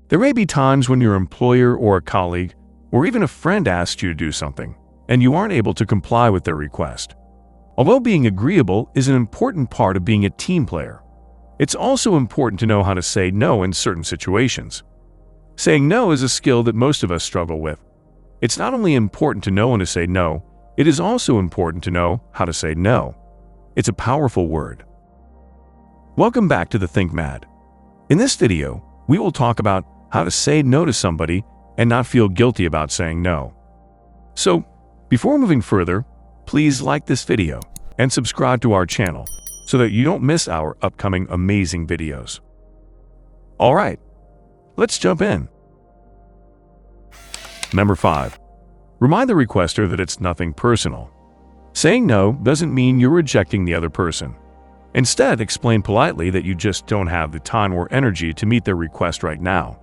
There may be times when your employer or a colleague or even a friend asks you to do something, and you aren't able to comply with their request. Although being agreeable is an important part of being a team player, it's also important to know how to say no in certain situations. Saying no is a skill that most of us struggle with. It's not only important to know when to say no, it is also important to know how to say no. It's a powerful word. Welcome back to the Think Mad. In this video, we will talk about how to say no to somebody and not feel guilty about saying no. So, before moving further, please like this video and subscribe to our channel so that you don't miss our upcoming amazing videos. Alright, let's jump in. Number 5. Remind the requester that it's nothing personal. Saying no doesn't mean you're rejecting the other person. Instead, explain politely that you just don't have the time or energy to meet their request right now.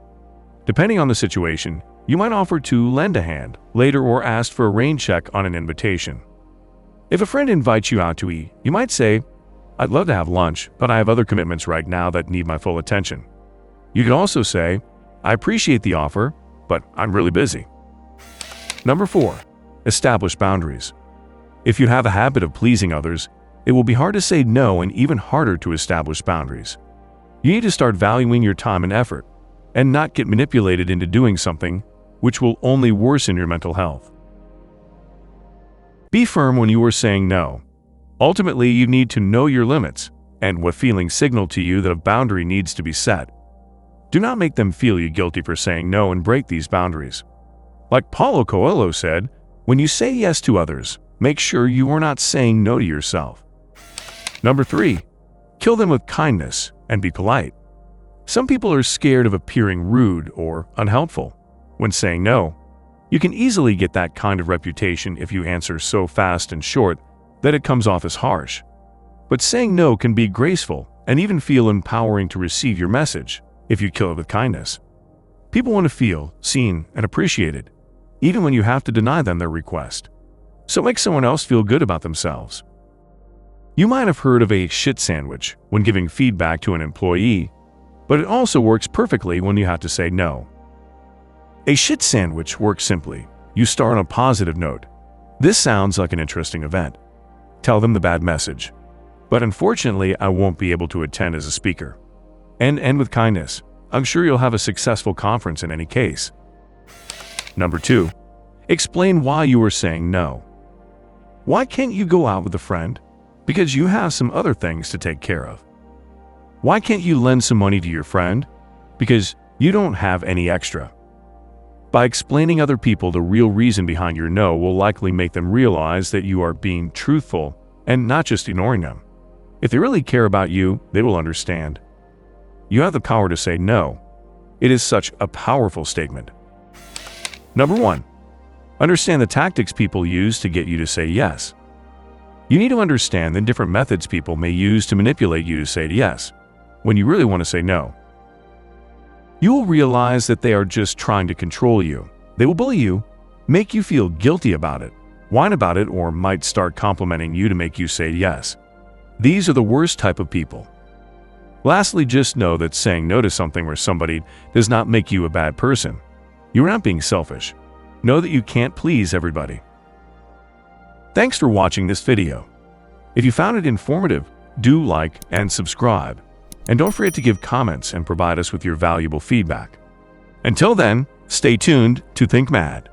Depending on the situation, you might offer to lend a hand later or ask for a rain check on an invitation. If a friend invites you out to eat, you might say, "I'd love to have lunch, but I have other commitments right now that need my full attention." You could also say, "I appreciate the offer, but I'm really busy." Number 4. Establish boundaries. If you have a habit of pleasing others, it will be hard to say no and even harder to establish boundaries. You need to start valuing your time and effort, and not get manipulated into doing something which will only worsen your mental health. Be firm when you are saying no. Ultimately, you need to know your limits and what feelings signal to you that a boundary needs to be set. Do not make them feel you guilty for saying no and break these boundaries. Like Paulo Coelho said, when you say yes to others, make sure you are not saying no to yourself. Number 3. Kill them with kindness and be polite. Some people are scared of appearing rude or unhelpful. When saying no, you can easily get that kind of reputation if you answer so fast and short that it comes off as harsh. But saying no can be graceful and even feel empowering to receive your message if you kill it with kindness. People want to feel seen and appreciated, even when you have to deny them their request. So make someone else feel good about themselves. You might have heard of a shit sandwich when giving feedback to an employee, but it also works perfectly when you have to say no. A shit sandwich works simply. You start on a positive note. "This sounds like an interesting event." Tell them the bad message. "But unfortunately, I won't be able to attend as a speaker." And end with kindness. "I'm sure you'll have a successful conference in any case." Number 2. Explain why you are saying no. Why can't you go out with a friend? Because you have some other things to take care of. Why can't you lend some money to your friend? Because you don't have any extra. By explaining other people the real reason behind your no will likely make them realize that you are being truthful and not just ignoring them. If they really care about you, they will understand. You have the power to say no. It is such a powerful statement. Number 1. Understand the tactics people use to get you to say yes. You need to understand the different methods people may use to manipulate you to say yes when you really want to say no. You will realize that they are just trying to control you. They will bully you, make you feel guilty about it, whine about it, or might start complimenting you to make you say yes. These are the worst type of people. Lastly, just know that saying no to something or somebody does not make you a bad person. You are not being selfish. Know that you can't please everybody. Thanks for watching this video. If you found it informative, do like and subscribe. And don't forget to give comments and provide us with your valuable feedback. Until then, stay tuned to Think Mad.